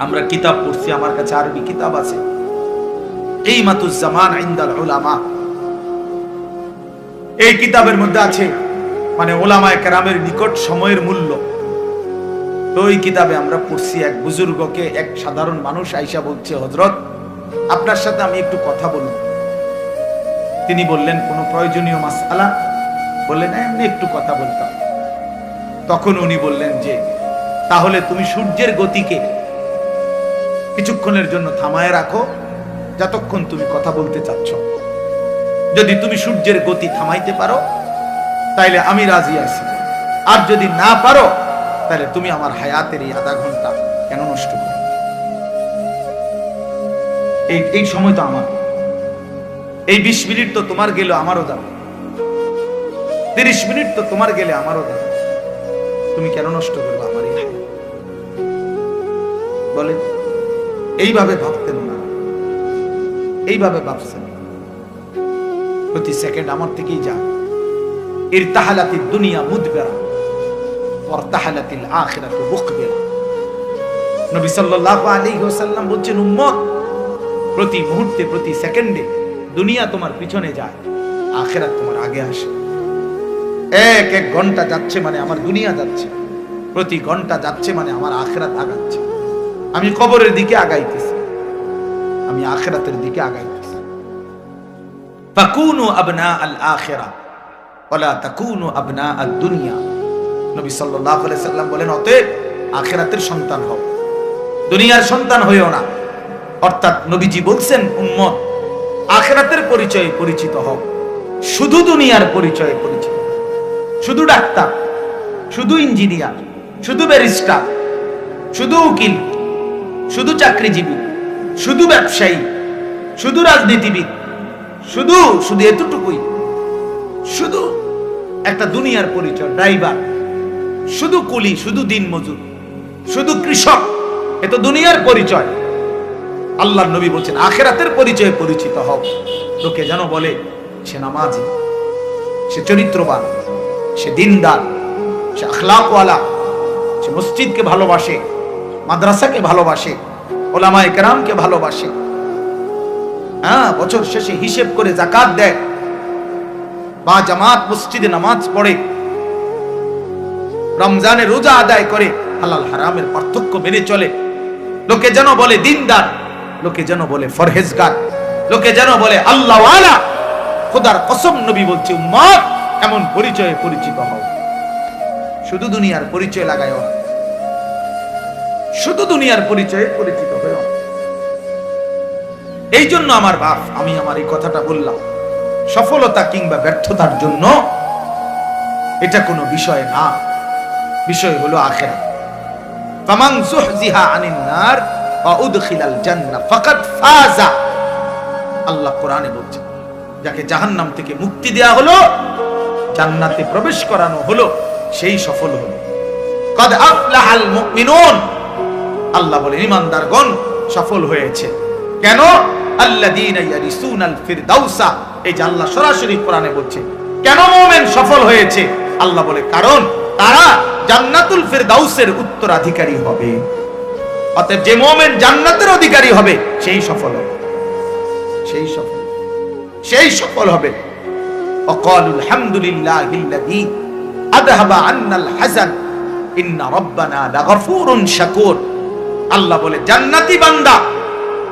আমরা কিতাব পড়ছি, আমার কাছে আরবি কিতাব আছে, কিমাতুজ জামান ইনদাল উলামা। এই কিতাবের মধ্যে আছে মানে উলামায়ে কেরামের নিকট সময়ের মূল্য। তো এই কিতাবে আমরা পড়ছি, এক বুজুর্গকে এক সাধারণ মানুষ আইসা বলছে, হযরত আপনার সাথে আমি একটু কথা বলবো। তিনি বললেন, কোনো প্রয়োজনীয় মাসআলা? বললেন এমনি একটু কথা বলতাম। তখন উনি বললেন যে তাহলে তুমি সূর্যের গতিকে কিছুক্ষণের জন্য থামায় রাখো, যতক্ষণ তুমি কথা বলতে চাচ্ছ। যদি তুমি সূর্যের গতি থামাইতে পারো তাইলে আমি রাজি আছি, আর যদি না পারো তাহলে তুমি আমার হায়াতের এই আধা ঘন্টা কেন নষ্ট করো? এই সময় তো আমার, এই 20 মিনিট তো তোমার গেলে আমারও যাবে, 30 মিনিট তো তোমার গেলে আমারও যাবে, তুমি কেন নষ্ট করবে আমার এই হায়াত? বলে এইভাবে ভাবতেন না, এইভাবে ভাবছেন প্রতি সেকেন্ড আমার থেকেই যা। ইরতাহালাতিদ দুনিয়া মুদবিরা ওয়ারতাহালাতিল আখিরাতু মুকবিলা। নবী সাল্লাল্লাহু আলাইহি ওয়াসাল্লাম বলেন, উম্মত প্রতি মুহূর্তে প্রতি সেকেন্ডে দুনিয়া তোমার পিছনে যায়, আখিরাত তোমার আগে আসে। এক এক ঘন্টা যাচ্ছে মানে আমার দুনিয়া যাচ্ছে, প্রতি ঘন্টা যাচ্ছে মানে আমার আখিরাত আগাচ্ছে। আমি কবরের দিকে আগাইতেছি, আমি আখিরাতের দিকে আগাইতেছি। ফাকুনু আবনা আল আখিরা ওয়ালা তাকুনু আবনা আদ দুনিয়া। নবী সাল্লাল্লাহু আলাইহি সাল্লাম বলেন, অতএব আখিরাতের সন্তান হও, দুনিয়ার সন্তান হইও না। অর্থাৎ নবীজি বলছেন, উম্মত আখিরাতের পরিচয়ে পরিচিত হও, শুধু দুনিয়ার পরিচয়ে পরিচিত। শুধু ডাক্তার, শুধু ইঞ্জিনিয়ার, শুধু ব্যারিস্টার, শুধু উকিল, শুধু চাকরিজীবী, শুধু ব্যবসায়ী, শুধু রাজনীতিবিদ, শুধু শুধু এতটুকুই, শুধু একটা দুনিয়ার পরিচয়। ড্রাইভার, শুধু কুলি, শুধু দিনমজুর, শুধু কৃষক, এ তো দুনিয়ার পরিচয়। আল্লাহর নবী বলছেন, আখিরাতের পরিচয়ে পরিচিত হও। লোকে যেন বলে সে নামাজি, সে চরিত্রবান, সে দিনদার, সে আখলাকওয়ালা, সে মসজিদকে ভালোবাসে, মাদ্রাসাকে ভালোবাসে, উলামায়ে কেরামকে ভালোবাসে। হ্যাঁ, বছর শেষে হিসেব করে যাকাত দেয়, বা জামাত মসজিদে নামাজ পড়ে, রমজানে রোজা আদায় করে, হালাল হারামের পার্থক্য মেনে চলে। লোকে যেন বলে দিনদার, লোকে যেন বলে ফরহেজগার, লোকে যেন বলে আল্লাহওয়ালা। খোদার কসম, নবী বলছে, উম্মত এমন পরিচয়ে পরিচিত হও। শুধু দুনিয়ার পরিচয় লাগায়ও না, শুধু দুনিয়ার পরিচয়ে পরিচিত হও। এই জন্য আমার বাপ, আমি আমার এই কথাটা বললাম, সফলতা কিংবা ব্যর্থতার জন্য এটা কোনো বিষয় না, বিষয় হলো আখিরাত। ফামান যুহজিহা আনিন নার ওয়া উদখিলাল জান্নাহ ফাকাদ ফাজা। আল্লাহ কোরআনে বলছেন, যাকে জাহান্নাম থেকে মুক্তি দেয়া হলো, জান্নাতে প্রবেশ করানো হলো, সেই সফল হলো। কাদ আফলাহাল মুমিনুন, আল্লাহ বলেন ঈমানদারগণ সফল হয়েছে। কেন? আল্লাযীনা ইয়ারিসুনাল ফিরদাউসা। এই যে আল্লাহ সরাসরি কোরআনে বলছে কেন মুমিন সফল হয়েছে। আল্লাহ বলে কারণ তারা জান্নাতুল ফিরদাউসের উত্তরাধিকারী হবে। অতএব যে মুমিন জান্নাতের অধিকারী হবে সেই সফল হবে, সেই সফল হবে। ওয়াকালুল হামদুলিল্লাহিল্লাযী আযহাবা আন্নাল হাযান ইন্না রাব্বানা লাগফুরুন শাকুর। আল্লাহ বলে জান্নাতি বান্দা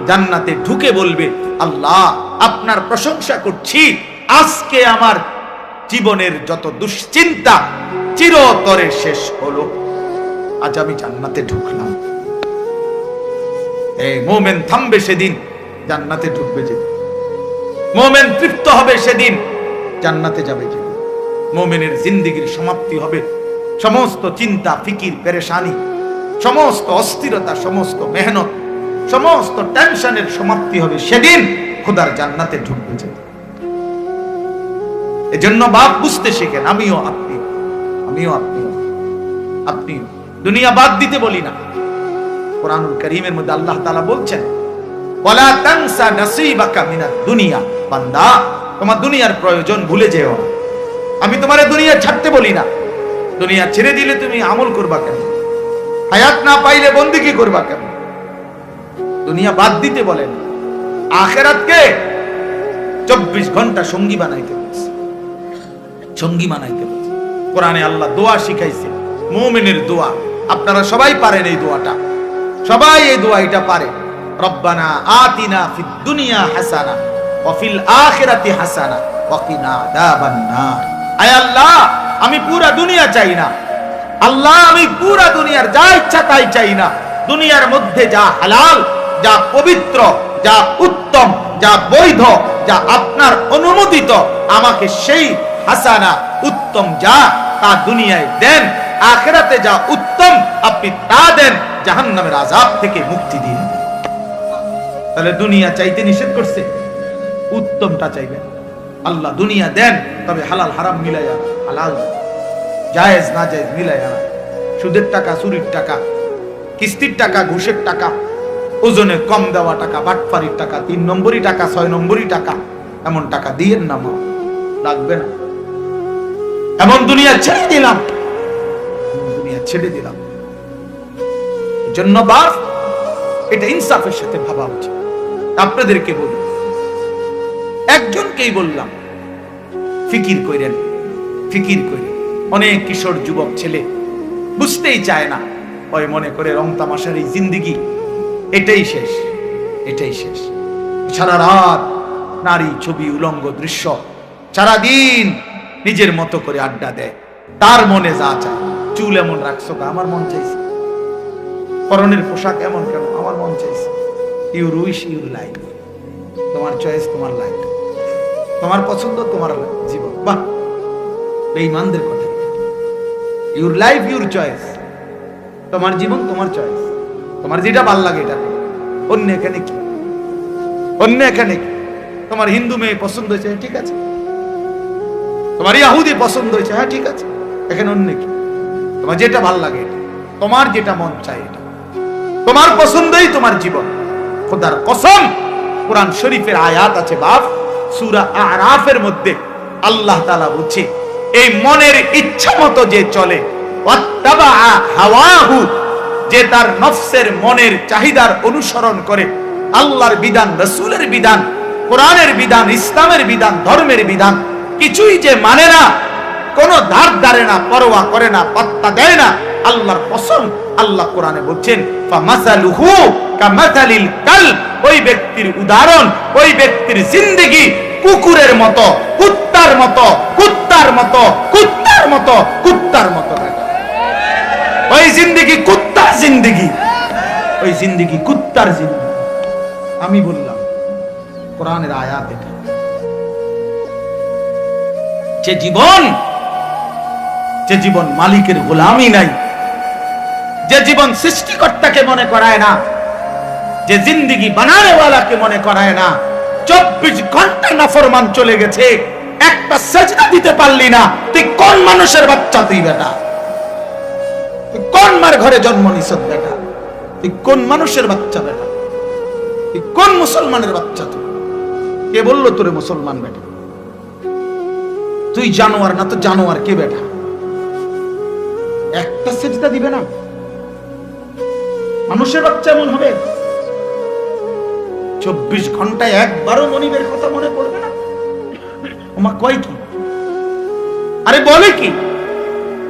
জান্নাতে ঢুকে বলবে, আল্লাহ আপনার প্রশংসা করছি, আজকে আমার জীবনের যত দুশ্চিন্তা চিরতরে শেষ হলো, আজ আমি জান্নাতে ঢুকলাম। এই মুমিন থামবে সেদিন, জান্নাতে ঢুকবে যেদিন। মুমিন তৃপ্ত হবে সেদিন, জান্নাতে যাবে যেদিন। মুমিনের জিন্দেগীর সমাপ্তি হবে, সমস্ত চিন্তা ফিকির পেরেশানি, সমস্ত অস্থিরতা, সমস্ত মেহনত, সমস্ত টেনশনের সমাপ্তি হবে সেদিন, খোদার জান্নাতে ঢুকবে যেদিন। এজন্য বাপ বুঝতে শেখেন, আমিও আপনিও দুনিয়া বাদ দিতে বলি না। কোরআনুল কারীমের মধ্যে আল্লাহ তাআলা বলছেন, ওয়ালা তানসা নাসীবাকা মিনাদ দুনিয়া। বান্দা, তোমার দুনিয়ার প্রয়োজন ভুলে যেও না। আমি তোমারে দুনিয়া ছাড়তে বলি না। দুনিয়া ছেড়ে দিলে তুমি আমল করবা কেন? হায়াত না পাইলে বন্দেগী করবা কেন? দুনিয়া বাদ দিতে বলেন, আখিরাতকে 24 ঘন্টা সঙ্গী বানাইতে বলছে, সঙ্গী বানাইতে বলছে। কোরআনে আল্লাহ দোয়া শিখাইছে, মুমিনের দোয়া। আপনারা সবাই পারেন এই দোয়াটা, সবাই এই দোয়া এটা পারে। রব্বানা আতিনা ফিদ দুনিয়া হাসানা ওয়া ফিল আখিরাতি হাসানা ওয়া কিনা আযাবান নার। আয় আল্লাহ, আমি পুরা দুনিয়া চাই না, আল্লাহ আমি পুরা দুনিয়ার যা ইচ্ছা তাই চাই না। দুনিয়ার মধ্যে যা হালাল, যা পবিত্র, যা উত্তম, যা বৈধ, যা আপনার অনুমোদিত, আমাকে সেই হাসানা উত্তম যা তা দুনিয়ায় দেন, আখিরাতে যা উত্তম আপনি তা দেন, জাহান্নামের আযাব থেকে মুক্তি দিন। তাহলে দুনিয়া চাইতে নিষেধ করছে, উত্তমটা চাইবেন। আল্লাহ দুনিয়া দেন, তবে হালাল হারাম মিলাইয়া, হালাল জায়েজ না জায়েজ মিলাইয়া, সুদের টাকা, চুরির টাকা, কিস্তির টাকা, ঘুষের টাকা, ওজনে কম দেওয়া টাকা, বাটপারির টাকা, 3 নম্বরই টাকা, 6 নম্বরই টাকা, এমন টাকা দিয়েন না, মা লাগবে না। এমন দুনিয়া ছেড়ে দিলাম, দুনিয়া ছেড়ে দিলাম। জন্য বাপ, এটা ইনসাফের সাথে ভাবা উচিত। আপনাদেরকে বলি, একজনকেই বললাম, ফিকির কইরেন, ফিকির কইরেন। অনেক কিশোর যুবক ছেলে বুঝতেই চায় না, ওই মনে করে রং তামাশার এই জিন্দেগি এটাই শেষ, এটাই শেষ। সারা রাত নারী, ছবি, উলঙ্গ দৃশ্য, সারাদিন নিজের মতো করে আড্ডা দেয়। তার মনে যা চায়, চুল এমন রাখছো, আমার মন চাইছে, পরনের পোশাক এমন কেন, আমার মন চাইছে। ইউর উইশ ইউর লাইফ, তোমার চয়েস, তোমার লাইফ, তোমার পছন্দ, তোমার জীবন। বাহ, বেঈমানদের কথা। ইউর লাইফ ইউর চয়েস, তোমার জীবন তোমার চয়েস, তোমার যেটা ভাল লাগে এটা। অন্য এখানে কি, অন্য এখানে কি? তোমার হিন্দু মেয়ে পছন্দ হয়েছে, ঠিক আছে। তোমার ইহুদি পছন্দ হয়েছে, হ্যাঁ ঠিক আছে। এখানে অন্য কি? তোমার যেটা ভাল লাগে এটা, তোমার যেটা মন চায় এটা, তোমার পছন্দই তোমার জীবন। খোদার কসম, কোরআন শরীফের আয়াত আছে বাপ, সূরা আরাফের মধ্যে আল্লাহ তাআলা বলছে, এই মনের ইচ্ছা মতো যে চলে, ওয়াত্তাবা হাওয়াহু, যে তার নফসের মনের চাহিদার অনুসরণ করে, আল্লাহর বিধান, রাসূলের বিধান, কোরআনের বিধান, ইসলামের বিধান, ধর্মের বিধান কিছুই যে মানে না, কোনো ধার ধারে না, পরোয়া করে না, পাত্তা দেয় না, আল্লাহর কসম, আল্লাহ কোরআনে বলছেন, ফামাসালুহু কামাসালিল কালব, ওই ব্যক্তির উদাহরণ, ওই ব্যক্তির জিন্দেগি কুকুরের মতো, কুত্তার মতো, কুত্তার মতো, কুত্তার মতো, কুত্তার মতো। ওই জিন্দেগি কুত্তার জিন্দেগি, ওই জিন্দেগি কুত্তার জিন্দেগি। আমি বললাম কোরআনের আয়াত এটা। যে জীবন, যে জীবন মালিকের গোলামি নাই, যে জীবন সৃষ্টিকর্তাকে মনে করায় না, যে জিন্দেগি বানানেওয়ালাকে মনে করায় না, 24 ঘন্টা নাফরমান চলে গেছে, একটা সেজদা দিতে পারলি না, তুই কোন মানুষের বাচ্চা? তুই বেটা, তুই কোন মার ঘরে জন্ম নিছ বেটা? তুই কোন মানুষের বাচ্চা বেটা? তুই কোন মুসলমানের বাচ্চা? তুই কে বললো তোরে মুসলমান বেটা? তুই জানোয়ার না তো জানোয়ার কে বেটা? একটা সেজদা দিবে না, মানুষের বাচ্চা এমন হবে? 24 ঘন্টায় একবারও মনিবের কথা মনে পড়বে না? ওমা কয় কি, আরে বলে কি?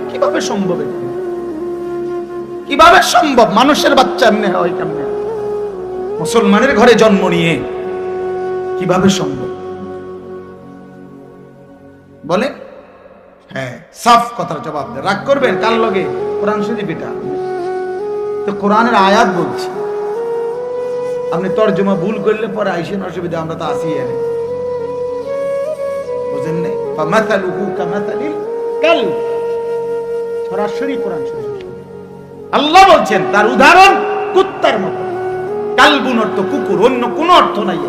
কিভাবে সম্ভব? কিভাবে সম্ভব? মানুষের বাচ্চা এমনি হয় কেমনে? মুসলমানের ঘরে জন্ম নিয়ে কিভাবে সম্ভব? বলে হ্যাঁ, সাফ কথার জবাব দেন। রাগ করবেন কার লগে? কোরআন শরীফ এটা তো, কোরআনের আয়াত বলছি। আপনি তরজমা ভুল করলে পরে আইসেন, অসুবিধা, আমরা তো আসি এনে, বুঝেন নাই? ফামাসালুহু কামাসালিল কালব, সরাসরি কোরআন শরীফ আল্লাহ বলছেন তার উদাহরণ কুত্তার মতো। কালবুন অর্থ কুকুর, অন্য কোনো অর্থ নাই,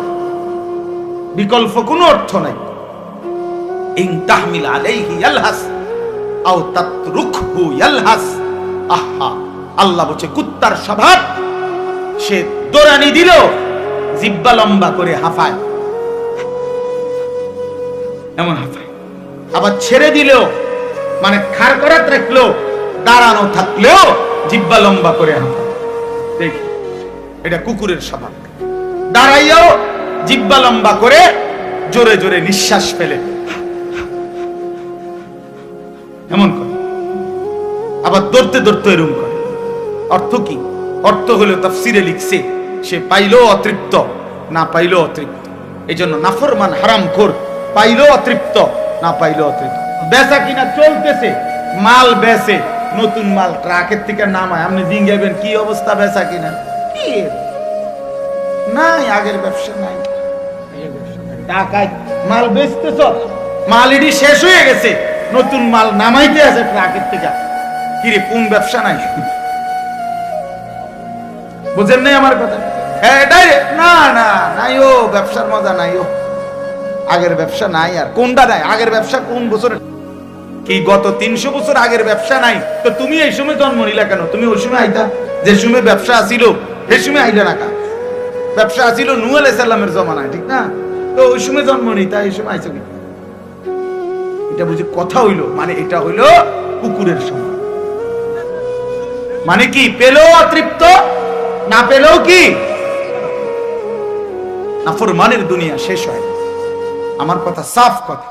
বিকল্প কোনো অর্থ নাই। ইন তাহমিল আলাইহি ইয়ালহাস আও তাতরুকহু ইয়ালহাস। আহা, আল্লাহ বলছে কুত্তার স্বভাব, সে দৌড়ানি দিল জিহ্বা লম্বা করে হাঁফায়, এমন হাঁফায়। আবার ছেড়ে দিলেও, মানে খাড় করা থাকলেও, দাঁড়ানো থাকলেও জিহ্বা লম্বা করে হাঁফায়। দেখি এটা কুকুরের স্বভাব। দাঁড়াইয়াও জিহ্বা লম্বা করে জোরে জোরে নিঃশ্বাস ফেলে এমন করে, আবার দৌড়তে দৌড়তে এরম করে। অর্থ কি? অর্থ হলো তাফসিরে লিখছে, সে পাইলো অতৃপ্ত, না পাইলো অতৃপ্ত। এই জন্য নাফরমান হারামখোর, পাইলো অতৃপ্ত, না পাইলো অতৃপ্ত। বেচা কিনা চলতেছে, মাল বেচে, নতুন মাল ট্রাকের থেকে নামায়, আপনি জিঙ্গাবেন কি অবস্থা বেচা কিনা? কি নাই, আগের ব্যবসা নাই। ঢাকায় মাল বেচতেছ, মাল এটি শেষ হয়ে গেছে, নতুন মাল নামাইতে আছে ট্রাকের থেকে। কিরে, কোন ব্যবসা নাই? বুঝেন নাই আমার কথা? এটাই না না নাই, ও ব্যবসার মজা নাই, ও আগের ব্যবসা নাই। আর কোনটা নাই? আগের ব্যবসা কোন বছরে? কি গত 300 বছর আগের ব্যবসা নাই? তো তুমি এই সময় জন্ম নিলা কেন? তুমি ওই সময় আইতা, যে সময় ব্যবসা আসিল সেই সময় আইলা না কা? ব্যবসা আসিল নূহ আলাইহিস সালামের জমানায়, ঠিক না? তো ওই সময় জন্ম নিতা, এই সময় আইছো কি? এটা বুঝি কথা হইলো? মানে এটা হইলো কুকুরের সময়। মানে কি? পেলেও অতৃপ্ত, না পেলেও কি? নাফরমানের দুনিয়া শেষ হয়। আমার কথা সাফ কথা।